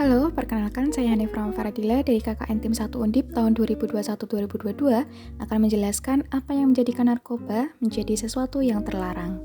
Halo, perkenalkan saya Hanif Faradila dari KKN Tim 1 Undip tahun 2021-2022 akan menjelaskan apa yang menjadikan narkoba menjadi sesuatu yang terlarang.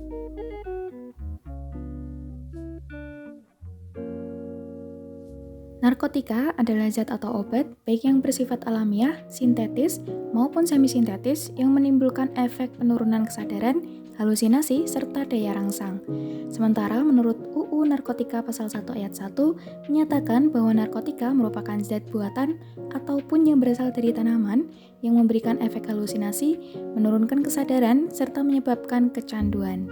Narkotika adalah zat atau obat baik yang bersifat alamiah, sintetis, maupun semisintetis yang menimbulkan efek penurunan kesadaran, halusinasi, serta daya rangsang. Sementara menurut UU Narkotika Pasal 1 Ayat 1 menyatakan bahwa narkotika merupakan zat buatan ataupun yang berasal dari tanaman yang memberikan efek halusinasi, menurunkan kesadaran, serta menyebabkan kecanduan.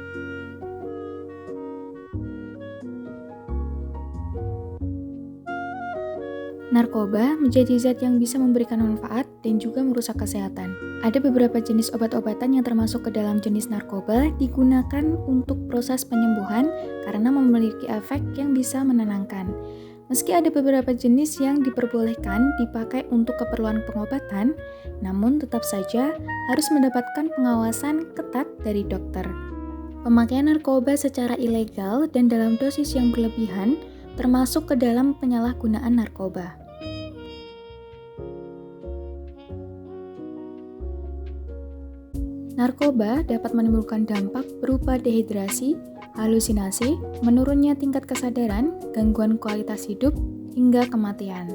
Narkoba menjadi zat yang bisa memberikan manfaat dan juga merusak kesehatan. Ada beberapa jenis obat-obatan yang termasuk ke dalam jenis narkoba digunakan untuk proses penyembuhan karena memiliki efek yang bisa menenangkan. Meski ada beberapa jenis yang diperbolehkan dipakai untuk keperluan pengobatan, namun tetap saja harus mendapatkan pengawasan ketat dari dokter. Pemakaian narkoba secara ilegal dan dalam dosis yang berlebihan termasuk ke dalam penyalahgunaan narkoba. Narkoba dapat menimbulkan dampak berupa dehidrasi, halusinasi, menurunnya tingkat kesadaran, gangguan kualitas hidup, hingga kematian.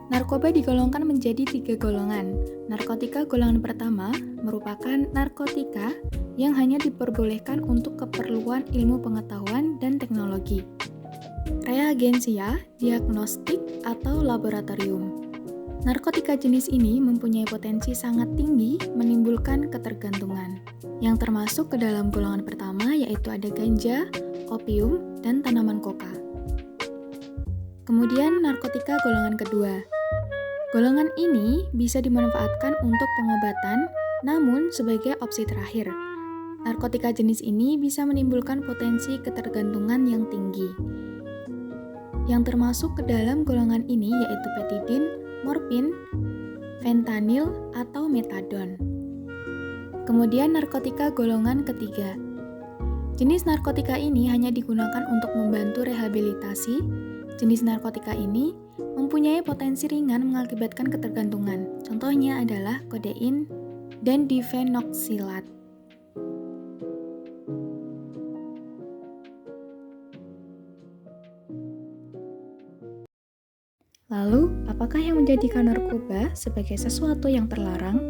Narkoba digolongkan menjadi 3 golongan. Narkotika golongan pertama merupakan narkotika yang hanya diperbolehkan untuk keperluan ilmu pengetahuan dan teknologi. Reagensia, diagnostik, atau laboratorium. Narkotika jenis ini mempunyai potensi sangat tinggi menimbulkan ketergantungan, yang termasuk ke dalam golongan pertama yaitu ada ganja, opium, dan tanaman koka. Kemudian narkotika golongan kedua. Golongan ini bisa dimanfaatkan untuk pengobatan, namun sebagai opsi terakhir. Narkotika jenis ini bisa menimbulkan potensi ketergantungan yang tinggi. Yang termasuk ke dalam golongan ini yaitu petidin, morfin, fentanyl, atau metadon. Kemudian narkotika golongan ketiga. Jenis narkotika ini hanya digunakan untuk membantu rehabilitasi. Jenis narkotika ini mempunyai potensi ringan mengakibatkan ketergantungan. Contohnya adalah kodein dan difenoksilat. Lalu, apakah yang menjadikan narkoba sebagai sesuatu yang terlarang?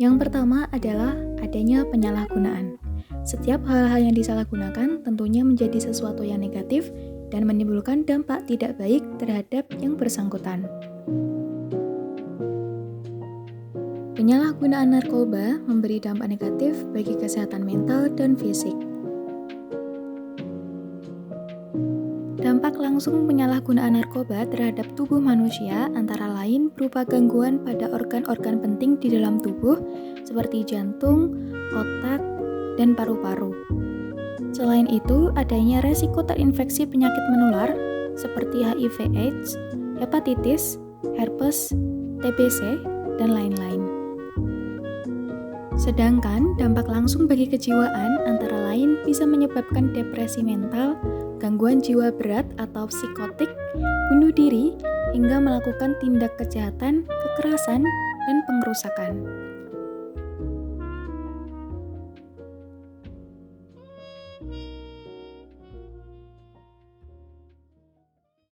Yang pertama adalah adanya penyalahgunaan. Setiap hal-hal yang disalahgunakan tentunya menjadi sesuatu yang negatif dan menimbulkan dampak tidak baik terhadap yang bersangkutan. Penyalahgunaan narkoba memberi dampak negatif bagi kesehatan mental dan fisik. Dampak langsung penyalahgunaan narkoba terhadap tubuh manusia antara lain berupa gangguan pada organ-organ penting di dalam tubuh seperti jantung, otak, dan paru-paru. Selain itu, adanya resiko terinfeksi penyakit menular seperti HIV/AIDS, hepatitis, herpes, TBC, dan lain-lain. Sedangkan dampak langsung bagi kejiwaan antara lain bisa menyebabkan depresi mental, gangguan jiwa berat atau psikotik, bunuh diri, hingga melakukan tindak kejahatan, kekerasan, dan pengerusakan.